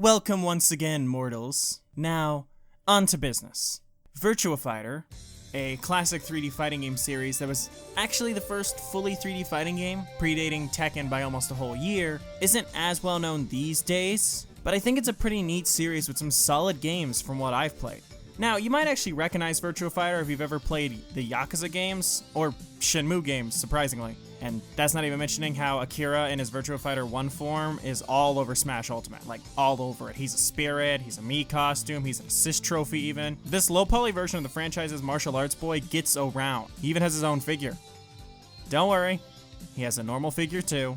Welcome once again, mortals. Now, on to business. Virtua Fighter, a classic 3D fighting game series that was actually the first fully 3D fighting game, predating Tekken by almost a whole year, isn't as well known these days, but I think it's a pretty neat series with some solid games from what I've played. Now, you might actually recognize Virtua Fighter if you've ever played the Yakuza games, or Shenmue games, surprisingly. And that's not even mentioning how Akira in his Virtua Fighter 1 form is all over Smash Ultimate, like all over it. He's a spirit, he's a Mii costume, he's an assist trophy even. This low poly version of the franchise's martial arts boy gets around. He even has his own figure. Don't worry, he has a normal figure too.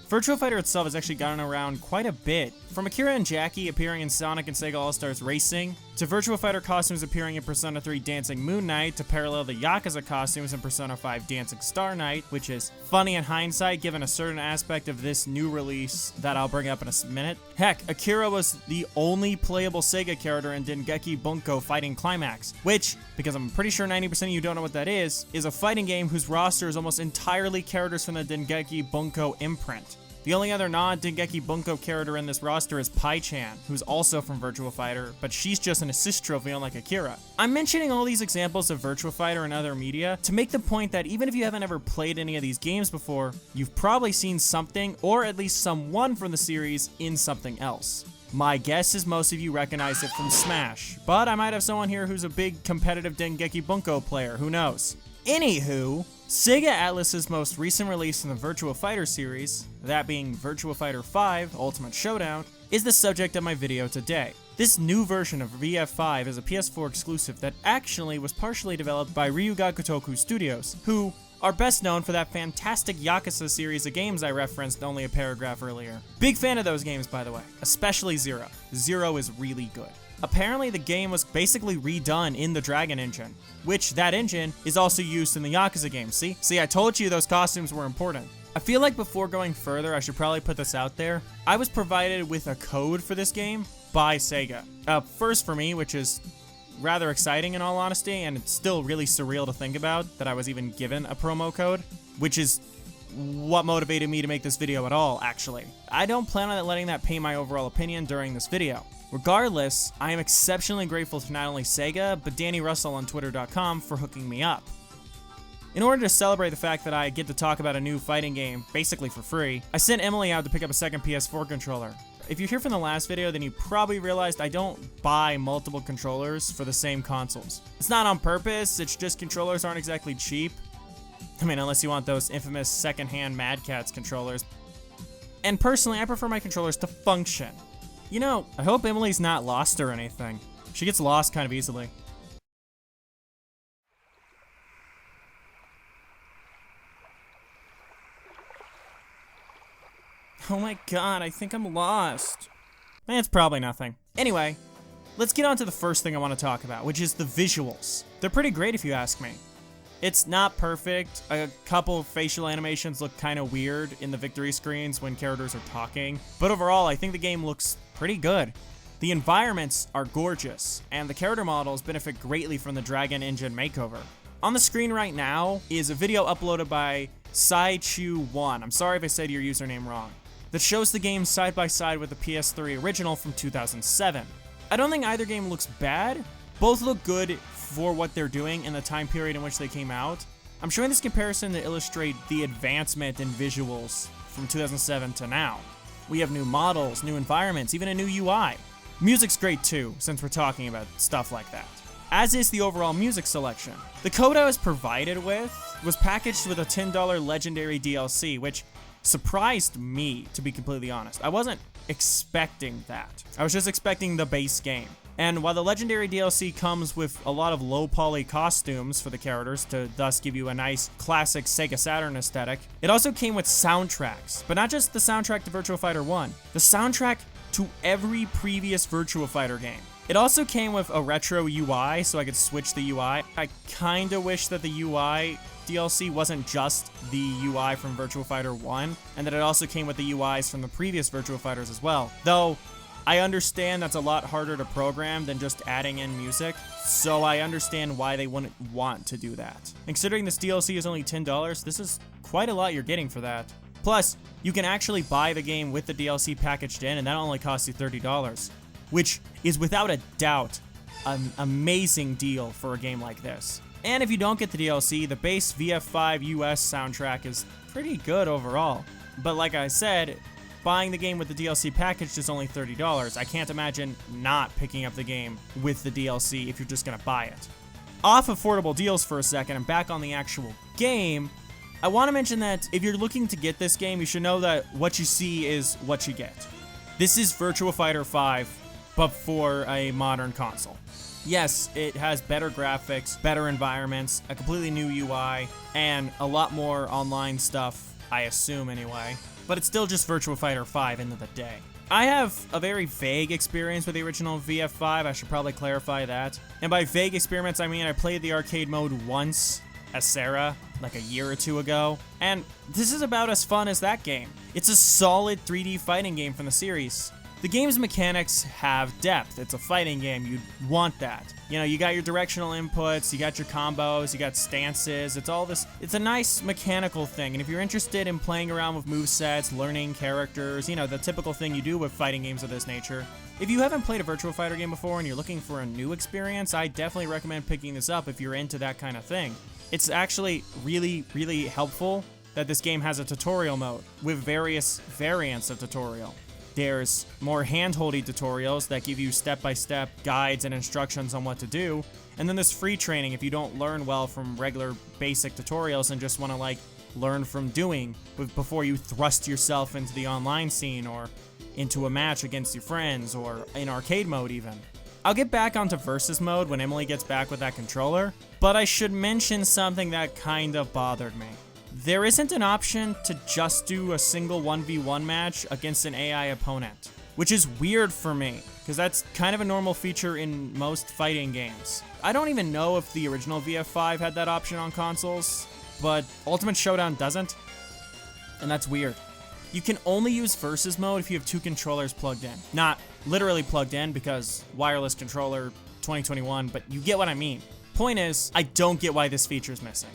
Virtua Fighter itself has actually gotten around quite a bit. From Akira and Jackie appearing in Sonic and Sega All-Stars Racing, to Virtua Fighter costumes appearing in Persona 3 Dancing Moon Knight, to parallel the Yakuza costumes in Persona 5 Dancing Star Knight, which is funny in hindsight given a certain aspect of this new release that I'll bring up in a minute. Heck, Akira was the only playable Sega character in Dengeki Bunko Fighting Climax, which, because I'm pretty sure 90% of you don't know what that is a fighting game whose roster is almost entirely characters from the Dengeki Bunko imprint. The only other non-Dengeki Bunko character in this roster is Pai-chan, who's also from Virtua Fighter, but she's just an assist trophy unlike Akira. I'm mentioning all these examples of Virtua Fighter and other media to make the point that even if you haven't ever played any of these games before, you've probably seen something, or at least someone from the series, in something else. My guess is most of you recognize it from Smash, but I might have someone here who's a big competitive Dengeki Bunko player, who knows? Anywho, Sega Atlus's most recent release in the Virtua Fighter series, that being Virtua Fighter 5 Ultimate Showdown, is the subject of my video today. This new version of VF5 is a PS4 exclusive that actually was partially developed by Ryuga Gotoku Studios, who are best known for that fantastic Yakuza series of games I referenced only a paragraph earlier. Big fan of those games, by the way, especially Zero. Zero is really good. Apparently the game was basically redone in the Dragon engine, which that engine is also used in the Yakuza games. See, I told you those costumes were important. I feel like before going further, I should probably put this out there. I was provided with a code for this game by Sega. First for me, which is rather exciting in all honesty, and it's still really surreal to think about that I was even given a promo code, which is what motivated me to make this video at all, actually. I don't plan on letting that paint my overall opinion during this video. Regardless, I am exceptionally grateful to not only Sega, but Danny Russell on Twitter.com for hooking me up. In order to celebrate the fact that I get to talk about a new fighting game, basically for free, I sent Emily out to pick up a second PS4 controller. If you're here from the last video, then you probably realized I don't buy multiple controllers for the same consoles. It's not on purpose, it's just controllers aren't exactly cheap. I mean, unless you want those infamous secondhand Mad Catz controllers. And personally, I prefer my controllers to function. You know, I hope Emily's not lost or anything. She gets lost kind of easily. Oh my god, I think I'm lost. It's probably nothing. Anyway, let's get on to the first thing I want to talk about, which is the visuals. They're pretty great if you ask me. It's not perfect. A couple of facial animations look kind of weird in the victory screens when characters are talking, but overall I think the game looks pretty good. The environments are gorgeous, and the character models benefit greatly from the Dragon Engine makeover. On the screen right now is a video uploaded by Saichu1, I'm sorry if I said your username wrong, that shows the game side by side with the PS3 original from 2007. I don't think either game looks bad. Both look good for what they're doing in the time period in which they came out. I'm showing this comparison to illustrate the advancement in visuals from 2007 to now. We have new models, new environments, even a new UI. Music's great too, since we're talking about stuff like that. As is the overall music selection. The code I was provided with was packaged with a $10 legendary DLC, which surprised me, to be completely honest. I wasn't expecting that. I was just expecting the base game. And while the legendary DLC comes with a lot of low poly costumes for the characters to thus give you a nice classic Sega Saturn aesthetic, it also came with soundtracks, but not just the soundtrack to Virtua Fighter 1, the soundtrack to every previous Virtua Fighter game. It also came with a retro UI, so I could switch the UI. I kinda wish that the UI DLC wasn't just the UI from Virtua Fighter 1, and that it also came with the UIs from the previous Virtua Fighters as well. Though, I understand that's a lot harder to program than just adding in music, so I understand why they wouldn't want to do that. Considering this DLC is only $10, this is quite a lot you're getting for that. Plus, you can actually buy the game with the DLC packaged in, and that only costs you $30, which is without a doubt an amazing deal for a game like this. And if you don't get the DLC, the base VF5 US soundtrack is pretty good overall. But like I said, buying the game with the DLC package is only $30. I can't imagine not picking up the game with the DLC if you're just gonna buy it. Off affordable deals for a second and back on the actual game, I want to mention that if you're looking to get this game, you should know that what you see is what you get. This is Virtua Fighter 5, but for a modern console. Yes, it has better graphics, better environments, a completely new UI, and a lot more online stuff, I assume anyway. But it's still just Virtua Fighter 5 end of the day. I have a very vague experience with the original VF5, I should probably clarify that. And by vague experience, I mean I played the arcade mode once as Sarah, like a year or two ago, and this is about as fun as that game. It's a solid 3D fighting game from the series. The game's mechanics have depth. It's a fighting game. You'd want that. You know, you got your directional inputs, you got your combos, you got stances. It's all this. It's a nice mechanical thing. And if you're interested in playing around with movesets, learning characters, you know, the typical thing you do with fighting games of this nature. If you haven't played a Virtua Fighter game before and you're looking for a new experience, I definitely recommend picking this up if you're into that kind of thing. It's actually really, really helpful that this game has a tutorial mode with various variants of tutorial. There's more hand-holdy tutorials that give you step-by-step guides and instructions on what to do. And then there's free training if you don't learn well from regular basic tutorials and just want to like learn from doing before you thrust yourself into the online scene or into a match against your friends or in arcade mode even. I'll get back onto versus mode when Emily gets back with that controller, but I should mention something that kind of bothered me. There isn't an option to just do a single 1v1 match against an AI opponent, which is weird for me, because that's kind of a normal feature in most fighting games. I don't even know if the original VF5 had that option on consoles, but Ultimate Showdown doesn't, and that's weird. You can only use versus mode if you have two controllers plugged in. Not literally plugged in, because wireless controller 2021, but you get what I mean. Point is, I don't get why this feature is missing.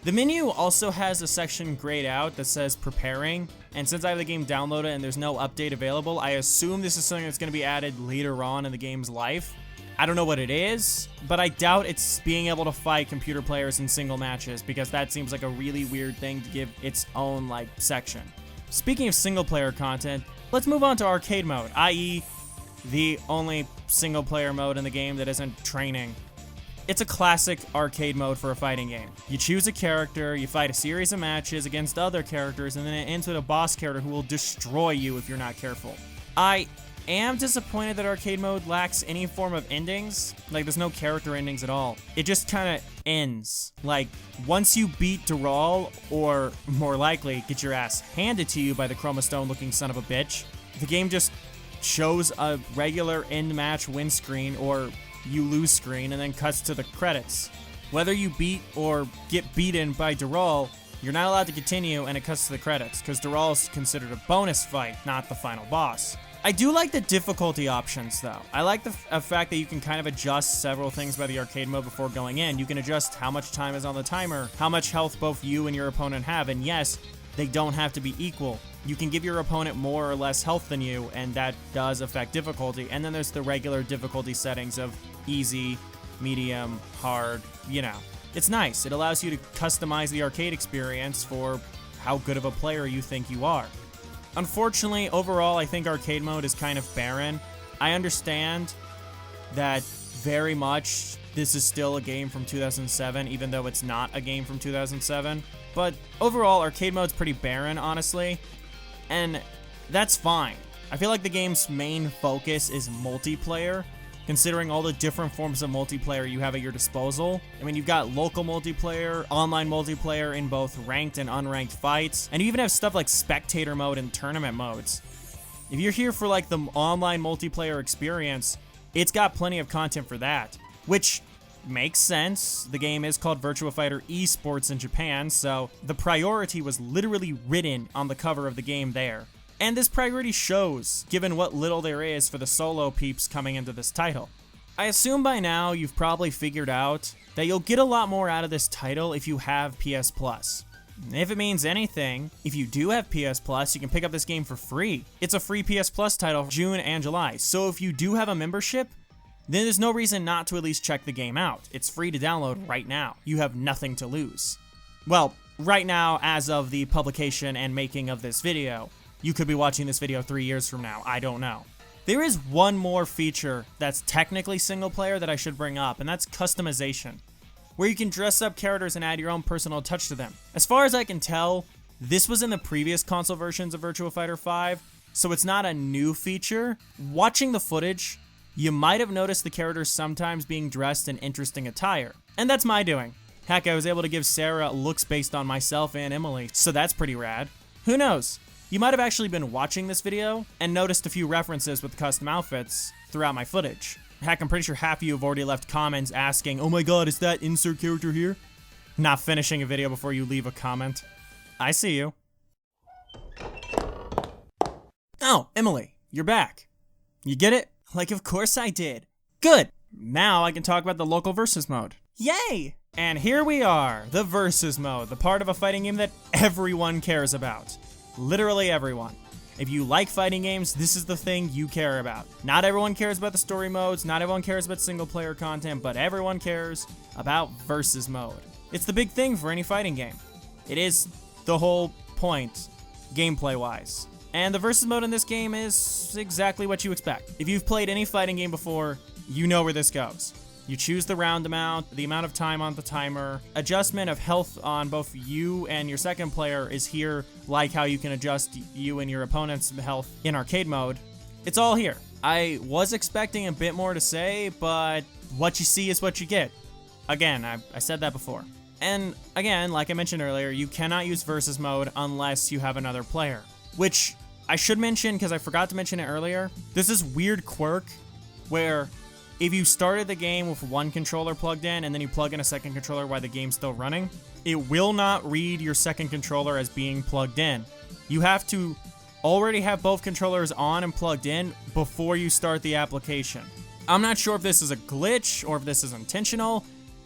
The menu also has a section grayed out that says preparing, and since I have the game downloaded and there's no update available, I assume this is something that's going to be added later on in the game's life. I don't know what it is, but I doubt it's being able to fight computer players in single matches, because that seems like a really weird thing to give its own, like, section. Speaking of single player content, let's move on to arcade mode, i.e. the only single player mode in the game that isn't training. It's a classic arcade mode for a fighting game. You choose a character, you fight a series of matches against other characters, and then it ends with a boss character who will destroy you if you're not careful. I am disappointed that arcade mode lacks any form of endings. Like, there's no character endings at all. It just kind of ends. Like, once you beat Dural, or more likely, get your ass handed to you by the Chromastone-looking son of a bitch, the game just shows a regular end match win screen, or you lose screen, and then cuts to the credits. Whether you beat or get beaten by Dural, you're not allowed to continue, and it cuts to the credits, because Dural is considered a bonus fight, not the final boss. I do like the difficulty options, though. I like the fact that you can kind of adjust several things by the arcade mode before going in. You can adjust how much time is on the timer, how much health both you and your opponent have, and yes, they don't have to be equal. You can give your opponent more or less health than you, and that does affect difficulty. And then there's the regular difficulty settings of easy, medium, hard, you know. It's nice. It allows you to customize the arcade experience for how good of a player you think you are. Unfortunately, overall, I think arcade mode is kind of barren. I understand that very much this is still a game from 2007, even though it's not a game from 2007. But overall, arcade mode's pretty barren, honestly, and that's fine. I feel like the game's main focus is multiplayer, considering all the different forms of multiplayer you have at your disposal. I mean, you've got local multiplayer, online multiplayer in both ranked and unranked fights, and you even have stuff like spectator mode and tournament modes. If you're here for like the online multiplayer experience, it's got plenty of content for that, which makes sense. The game is called Virtua Fighter Esports in Japan, so the priority was literally written on the cover of the game there. And this priority shows, given what little there is for the solo peeps coming into this title. I assume by now you've probably figured out that you'll get a lot more out of this title if you have PS Plus. If it means anything, if you do have PS Plus, you can pick up this game for free. It's a free PS Plus title for June and July, so if you do have a membership, then there's no reason not to at least check the game out. It's free to download right now. You have nothing to lose. Well, right now, as of the publication and making of this video, you could be watching this video 3 years from now, I don't know. There is one more feature that's technically single player that I should bring up, and that's customization, where you can dress up characters and add your own personal touch to them. As far as I can tell, this was in the previous console versions of Virtua Fighter 5, so it's not a new feature. Watching the footage, you might have noticed the characters sometimes being dressed in interesting attire, and that's my doing. Heck, I was able to give Sarah looks based on myself and Emily, so that's pretty rad. Who knows? You might have actually been watching this video and noticed a few references with custom outfits throughout my footage. Heck, I'm pretty sure half of you have already left comments asking, oh my god, is that insert character here? Not finishing a video before you leave a comment. I see you. Oh, Emily, you're back. You get it? Like, of course I did. Good! Now I can talk about the local versus mode. Yay! And here we are, the versus mode, the part of a fighting game that everyone cares about. Literally everyone. If you like fighting games, this is the thing you care about. Not everyone cares about the story modes, not everyone cares about single player content, but everyone cares about versus mode. It's the big thing for any fighting game. It is the whole point, gameplay-wise. And the versus mode in this game is exactly what you expect. If you've played any fighting game before, you know where this goes. You choose the round amount, the amount of time on the timer. Adjustment of health on both you and your second player is here, like how you can adjust you and your opponent's health in arcade mode. It's all here. I was expecting a bit more to say, but what you see is what you get. Again, I said that before. And again, like I mentioned earlier, you cannot use versus mode unless you have another player. Which I should mention, because I forgot to mention it earlier, there's this weird quirk where if you started the game with one controller plugged in and then you plug in a second controller while the game's still running, it will not read your second controller as being plugged in. You have to already have both controllers on and plugged in before you start the application. I'm not sure if this is a glitch or if this is intentional,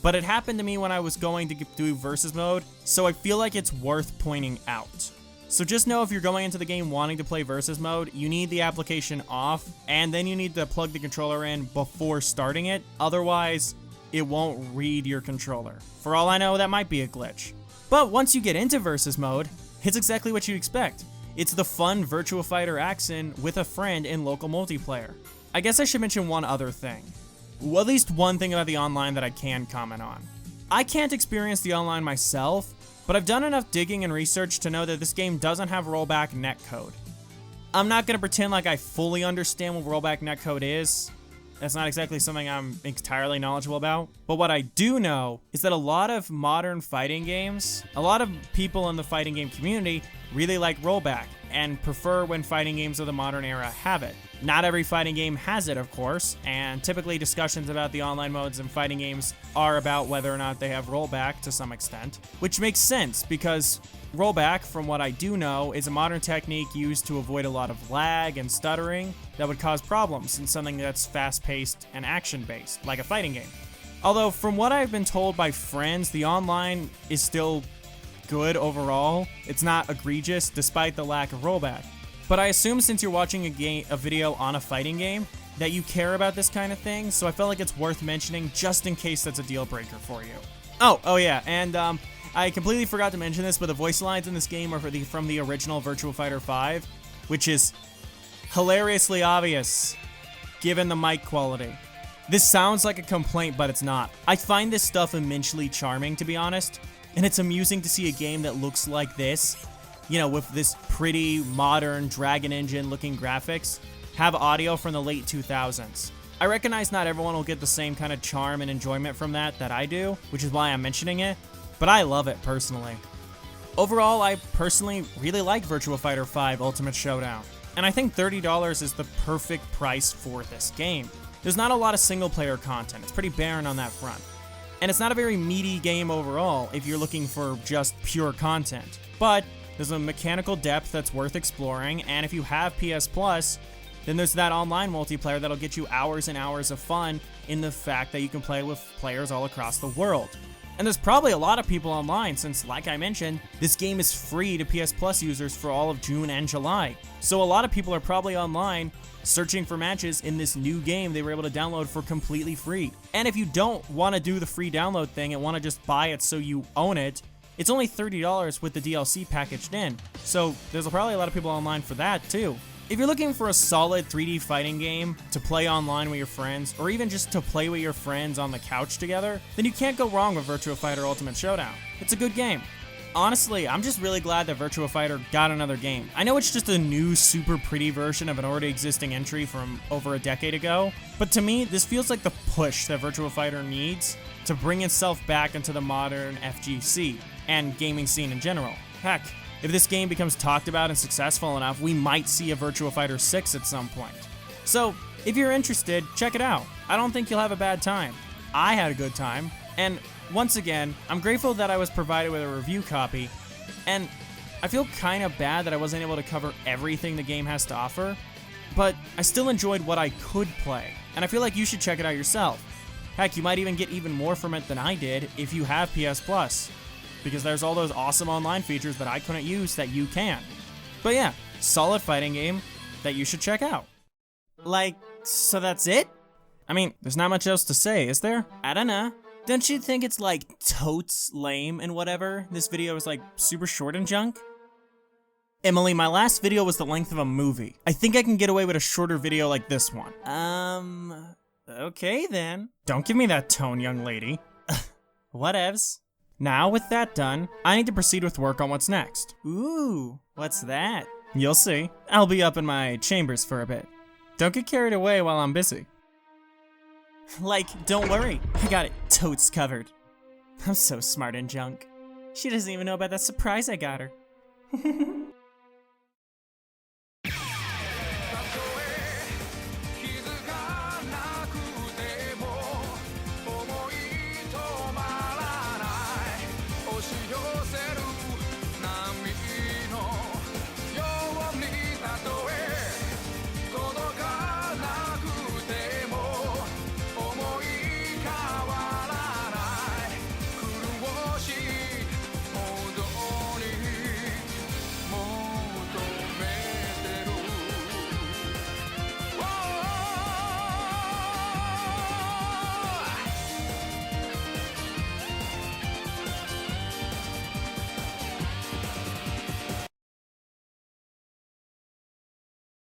but it happened to me when I was going to do versus mode, so I feel like it's worth pointing out. So just know if you're going into the game wanting to play versus mode, you need the application off, and then you need to plug the controller in before starting it. Otherwise, it won't read your controller. For all I know, that might be a glitch. But once you get into versus mode, it's exactly what you expect. It's the fun Virtua Fighter action with a friend in local multiplayer. I guess I should mention one other thing. Well, at least one thing about the online that I can comment on. I can't experience the online myself, but I've done enough digging and research to know that this game doesn't have rollback netcode. I'm not going to pretend like I fully understand what rollback netcode is. That's not exactly something I'm entirely knowledgeable about. But what I do know is that a lot of modern fighting games, a lot of people in the fighting game community really like rollback and prefer when fighting games of the modern era have it. Not every fighting game has it, of course, and typically discussions about the online modes in fighting games are about whether or not they have rollback to some extent, which makes sense because rollback, from what I do know, is a modern technique used to avoid a lot of lag and stuttering that would cause problems in something that's fast-paced and action-based, like a fighting game. Although, from what I've been told by friends, the online is still good overall. It's not egregious despite the lack of rollback. But I assume since you're watching a video on a fighting game, that you care about this kind of thing, so I felt like it's worth mentioning just in case that's a deal breaker for you. Oh yeah, and I completely forgot to mention this, but the voice lines in this game are from the original Virtua Fighter 5, which is hilariously obvious given the mic quality. This sounds like a complaint, but it's not. I find this stuff immensely charming, to be honest, and it's amusing to see a game that looks like this, you know, with this pretty modern Dragon Engine looking graphics, have audio from the late 2000s. I recognize not everyone will get the same kind of charm and enjoyment from that I do, which is why I'm mentioning it, but I love it personally. Overall, I personally really like Virtua Fighter 5 Ultimate Showdown, and I think $30 is the perfect price for this game. There's not a lot of single player content, it's pretty barren on that front. And it's not a very meaty game overall if you're looking for just pure content, but there's a mechanical depth that's worth exploring, and if you have PS Plus, then there's that online multiplayer that'll get you hours and hours of fun in the fact that you can play with players all across the world. And there's probably a lot of people online since, like I mentioned, this game is free to PS Plus users for all of June and July. So a lot of people are probably online searching for matches in this new game they were able to download for completely free. And if you don't want to do the free download thing and want to just buy it so you own it, it's only $30 with the DLC packaged in. So there's probably a lot of people online for that too. If you're looking for a solid 3D fighting game to play online with your friends, or even just to play with your friends on the couch together, then you can't go wrong with Virtua Fighter Ultimate Showdown. It's a good game. Honestly, I'm just really glad that Virtua Fighter got another game. I know it's just a new, super pretty version of an already existing entry from over a decade ago, but to me, this feels like the push that Virtua Fighter needs to bring itself back into the modern FGC and gaming scene in general. Heck, if this game becomes talked about and successful enough, we might see a Virtua Fighter 6 at some point. So, if you're interested, check it out. I don't think you'll have a bad time. I had a good time, and once again, I'm grateful that I was provided with a review copy, and I feel kind of bad that I wasn't able to cover everything the game has to offer, but I still enjoyed what I could play, and I feel like you should check it out yourself. Heck, you might even get even more from it than I did if you have PS Plus, because there's all those awesome online features that I couldn't use that you can. But yeah, solid fighting game that you should check out. Like, so that's it? I mean, there's not much else to say, is there? I don't know. Don't you think it's like totes lame and whatever? This video is like super short and junk? Emily, my last video was the length of a movie. I think I can get away with a shorter video like this one. Okay then. Don't give me that tone, young lady. Whatevs. Now, with that done, I need to proceed with work on what's next. Ooh, what's that? You'll see. I'll be up in my chambers for a bit. Don't get carried away while I'm busy. Like, don't worry, I got it totes covered. I'm so smart and junk. She doesn't even know about that surprise I got her.